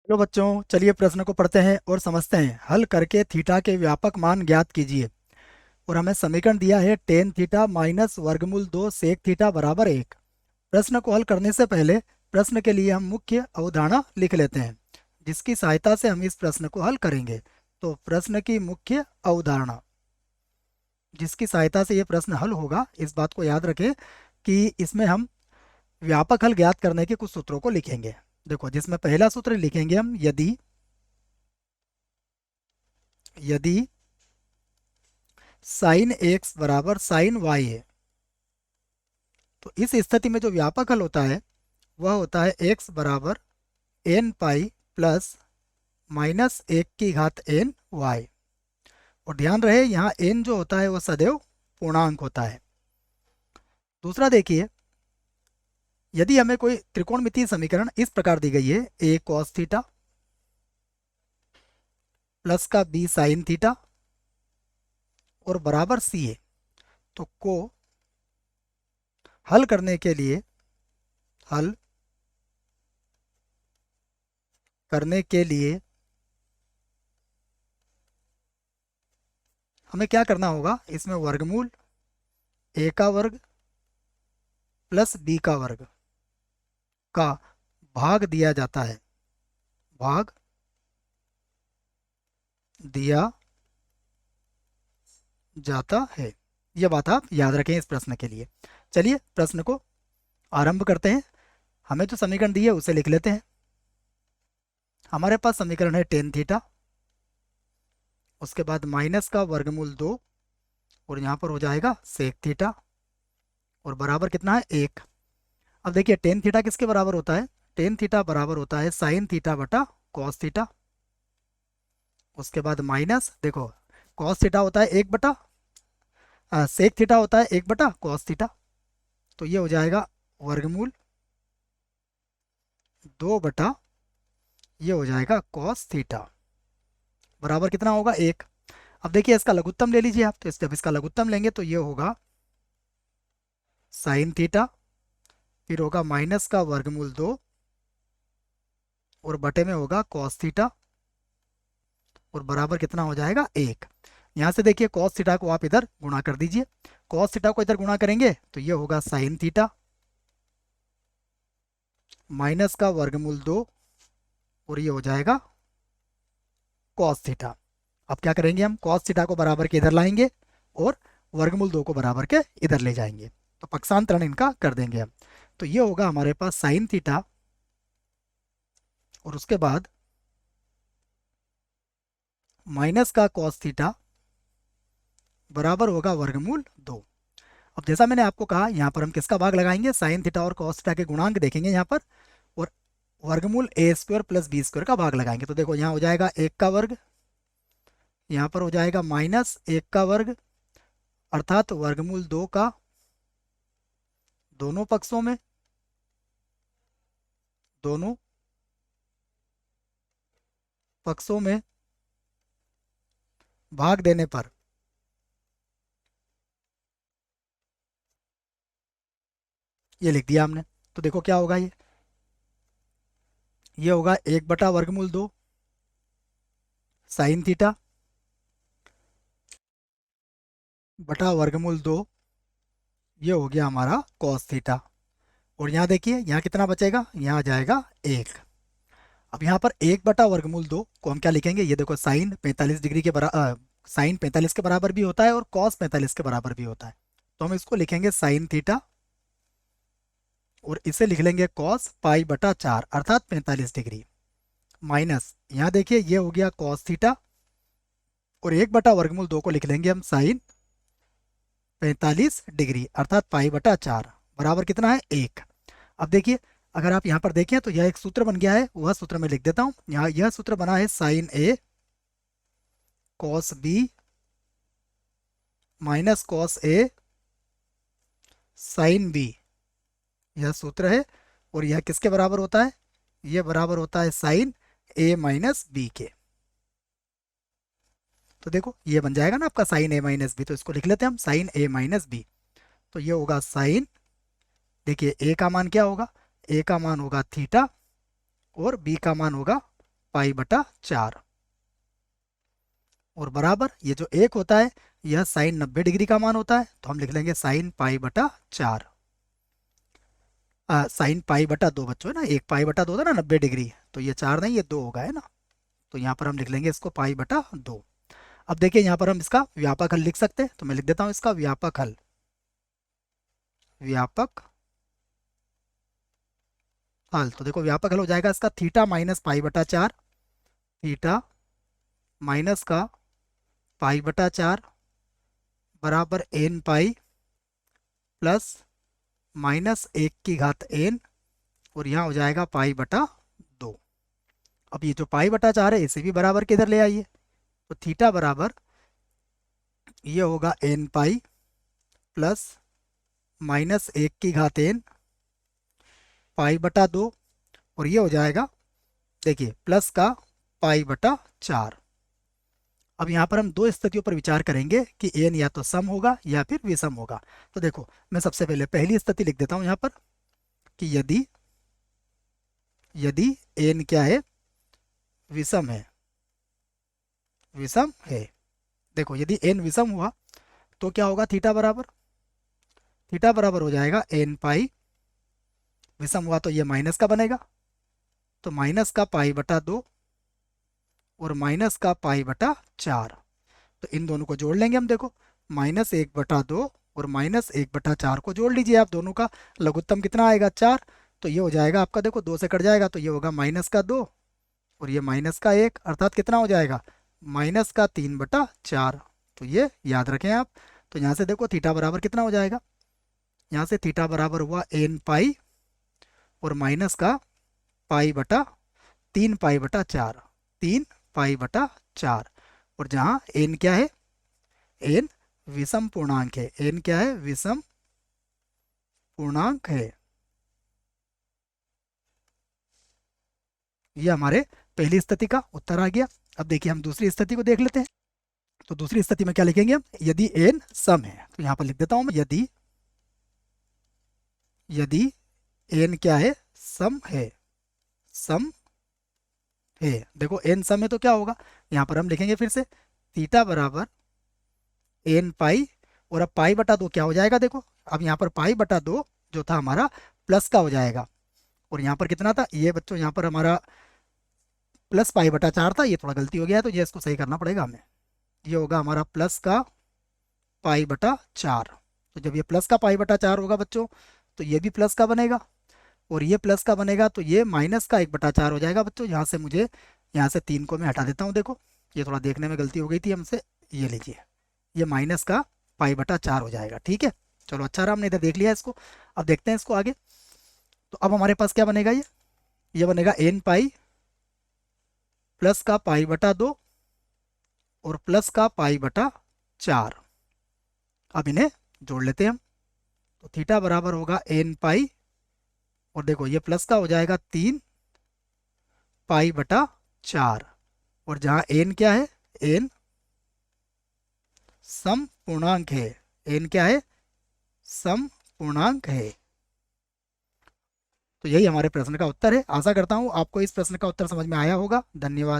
लो बच्चों, चलिए प्रश्न को पढ़ते हैं और समझते हैं। हल करके थीटा के व्यापक मान ज्ञात कीजिए। और हमें समीकरण दिया है टेन थीटा माइनस वर्गमूल 2 सेक थीटा बराबर 1। प्रश्न को हल करने से पहले प्रश्न के लिए हम मुख्य अवधारणा लिख लेते हैं, जिसकी सहायता से हम इस प्रश्न को हल करेंगे। तो प्रश्न की मुख्य अवधारणा जिसकी सहायता से ये प्रश्न हल होगा, इस बात को याद रखें कि इसमें हम व्यापक हल ज्ञात करने के कुछ सूत्रों को लिखेंगे। देखो, जिसमें पहला सूत्र लिखेंगे हम, यदि यदि साइन एक्स बराबर साइन वाई है, तो इस स्थिति में जो व्यापक हल होता है वह होता है एक्स बराबर एन पाई प्लस माइनस 1 की घात n y। और ध्यान रहे, यहाँ n जो होता है वह सदैव पूर्णांक होता है। दूसरा देखिए, यदि हमें कोई त्रिकोणमितीय समीकरण इस प्रकार दी गई है, a cos थीटा प्लस का b साइन थीटा और बराबर c है, तो को हल करने के लिए हल करने के लिए हमें क्या करना होगा, इसमें वर्गमूल a का वर्ग प्लस b का वर्ग का भाग दिया जाता है, भाग दिया जाता है। यह बात आप याद रखें इस प्रश्न के लिए। चलिए प्रश्न को आरंभ करते हैं। हमें जो समीकरण दी है उसे लिख लेते हैं। हमारे पास समीकरण है टेन थीटा, उसके बाद माइनस का वर्गमूल 2 और यहाँ पर हो जाएगा सेक थीटा और बराबर कितना है 1। अब देखिए, टेन थीटा किसके बराबर होता है? टेन थीटा बराबर होता है साइन थीटा बटा कॉस थीटा। उसके बाद माइनस, देखो कॉस थीटा होता है 1 बटा सेक थीटा होता है 1 बटा कॉस थीटा, तो ये हो जाएगा वर्गमूल 2 बटा ये हो जाएगा कॉस थीटा बराबर कितना होगा 1। अब देखिए, इसका लघुत्तम ले लीजिए आप, तो जब इसका लघुत्तम लेंगे तो ये होगा साइन थीटा, फिर होगा माइनस का वर्गमूल 2 और बटे में होगा कॉस थीटा और बराबर कितना हो जाएगा 1। यहाँ से देखिए, कॉस थीटा को आप इधर गुणा कर दीजिए। कॉस थीटा को इधर गुणा करेंगे तो ये होगा साइन थीटा माइनस का वर्गमूल 2 और ये हो जाएगा कॉस थीटा। अब क्या करेंगे, हम कॉस थीटा को बराबर के इधर लाएंगे और वर्गमूल 2 को बराबर के इधर ले जाएंगे, तो पक्षांतरण इनका कर देंगे हम। तो ये होगा हमारे पास साइन थीटा और उसके बाद माइनस का कॉस थीटा बराबर होगा वर्गमूल 2। अब जैसा मैंने आपको कहा, यहाँ पर हम किसका भाग लगाएंगे, साइन थीटा और कॉस थीटा के गुणांक देखेंगे यहाँ पर, और वर्गमूल ए स्क्वायर प्लस बी स्क्वायर का भाग लगाएंगे। तो देखो, यहाँ हो जाएगा 1 का वर्ग, यहाँ पर हो जाएगा माइनस 1 का वर्ग, अर्थात वर्गमूल 2 का दोनों पक्षों में, दोनों पक्षों में भाग देने पर ये लिख दिया हमने। तो देखो क्या होगा, ये होगा 1 बटा वर्गमूल 2 साइन थीटा बटा वर्गमूल 2, ये हो गया हमारा कॉस थीटा। और यहाँ देखिए, यहाँ कितना बचेगा, यहाँ आ जाएगा 1। अब यहाँ पर 1 बटा वर्गमूल 2 को हम क्या लिखेंगे, ये देखो साइन 45 डिग्री के बराबर, साइन 45 के बराबर भी होता है और कॉस 45 के बराबर भी होता है। तो हम इसको लिखेंगे साइन थीटा और इसे लिख लेंगे कॉस पाई/4 अर्थात 45 डिग्री, माइनस यहाँ देखिए ये हो गया कॉस थीटा और 1 बटा वर्गमूल 2 को लिख लेंगे हम साइन 45 डिग्री अर्थात पाई/4 बराबर कितना है 1। अब देखिए, अगर आप यहाँ पर देखें तो यह एक सूत्र बन गया है, वह सूत्र मैं लिख देता हूँ। यहाँ यह सूत्र बना है sign A cos B minus cos A sine B, यह सूत्र है। और यह किसके बराबर होता है, यह बराबर होता है साइन ए माइनस बी के। तो देखो, ये बन जाएगा ना आपका साइन ए माइनस बी, तो इसको लिख लेते हैं हम साइन ए माइनस बी। तो ये होगा साइन, देखिए ए का मान क्या होगा, ए का मान होगा थीटा और बी का मान होगा पाई बटा 4 और बराबर ये जो 1 होता है यह साइन 90 डिग्री का मान होता है, तो हम लिख लेंगे साइन पाई बटा 4। साइन पाई बटा 2 बच्चों है ना, 1 पाई बटा 2 था ना 90 डिग्री, तो ये 4 नहीं ये 2 होगा है ना, तो यहाँ पर हम लिख लेंगे इसको पाई बटा 2। अब देखिए यहाँ पर हम इसका व्यापक हल लिख सकते हैं, तो मैं लिख देता हूँ इसका व्यापक हल। व्यापक हल तो देखो व्यापक हल हो जाएगा इसका थीटा माइनस पाई बटा 4, थीटा माइनस का पाई बटा 4 बराबर एन पाई प्लस माइनस 1 की घात एन और यहाँ हो जाएगा पाई बटा 2। अब ये जो पाई बटा 4 है इसे भी बराबर के इधर ले आइए, तो थीटा बराबर ये होगा एन पाई प्लस माइनस 1 की घात एन पाई बटा 2 और ये हो जाएगा देखिए प्लस का पाई बटा 4। अब यहाँ पर हम दो स्थितियों पर विचार करेंगे कि एन या तो सम होगा या फिर विषम होगा। तो देखो मैं सबसे पहले पहली स्थिति लिख देता हूँ यहाँ पर कि यदि यदि एन क्या है विषम है, विषम है। देखो यदि एन विषम हुआ तो क्या होगा थीटा बराबर हो जाएगा एन पाई, विषम हुआ तो ये माइनस का बनेगा, तो माइनस का पाई बटा 2 और माइनस का पाई बटा 4। तो इन दोनों को जोड़ लेंगे हम, देखो माइनस 1/2 और माइनस 1/4 को जोड़ लीजिए आप, दोनों का लघुत्तम कितना आएगा 4, तो ये हो जाएगा आपका देखो 2 से कट जाएगा तो ये होगा माइनस का 2 और ये माइनस का 1 अर्थात कितना हो जाएगा माइनस का 3/4। तो ये याद रखें आप। तो यहाँ से देखो थीटा बराबर कितना हो जाएगा, यहाँ से थीटा बराबर हुआ एन पाई और माइनस का पाई बटा 3 पाई बटा 4, 3 पाई बटा 4 और जहाँ एन क्या है एन विषम पूर्णांक है, एन क्या है विषम पूर्णांक है। ये हमारे पहली स्थिति का उत्तर आ गया। अब देखिए हम दूसरी स्थिति को देख लेते हैं। तो दूसरी स्थिति में क्या लिखेंगे हम, यदि एन सम है, तो यहाँ पर लिख देता हूँ मैं यदि एन क्या है सम है, सम है। देखो एन सम है तो क्या होगा, यहाँ पर हम लिखेंगे फिर से थीटा बराबर एन पाई और अब पाई बटा 2 क्या हो जाएगा, देखो अब यहाँ पर पाई बटा 2 जो था हमारा प्लस का हो जाएगा और यहाँ पर कितना था ये बच्चों, यहाँ पर हमारा प्लस पाई बटा 4 था, ये थोड़ा गलती हो गया है तो ये इसको सही करना पड़ेगा हमें। ये होगा हमारा प्लस का पाई बटा 4। तो जब ये प्लस का पाई बटा 4 होगा बच्चों तो ये भी प्लस का बनेगा और ये प्लस का बनेगा तो ये माइनस का 1/4 हो जाएगा बच्चों। यहाँ से मुझे यहाँ से 3 को मैं हटा देता हूँ, देखो ये थोड़ा देखने में गलती हो गई थी हमसे, ये लीजिए ये माइनस का पाई बटा 4 हो जाएगा। ठीक है चलो अच्छा रहा, हमने इधर देख लिया इसको। अब देखते हैं इसको आगे। तो अब हमारे पास क्या बनेगा, ये बनेगा एन पाई प्लस का पाई बटा 2 और प्लस का पाई बटा 4। अब इन्हें जोड़ लेते हैं हम। तो थीटा बराबर होगा एन पाई और देखो ये प्लस का हो जाएगा 3 पाई बटा 4 और जहाँ एन क्या है एन सम पूर्णांक है, एन क्या है सम पूर्णांक है। तो यही हमारे प्रश्न का उत्तर है। आशा करता हूँ आपको इस प्रश्न का उत्तर समझ में आया होगा। धन्यवाद।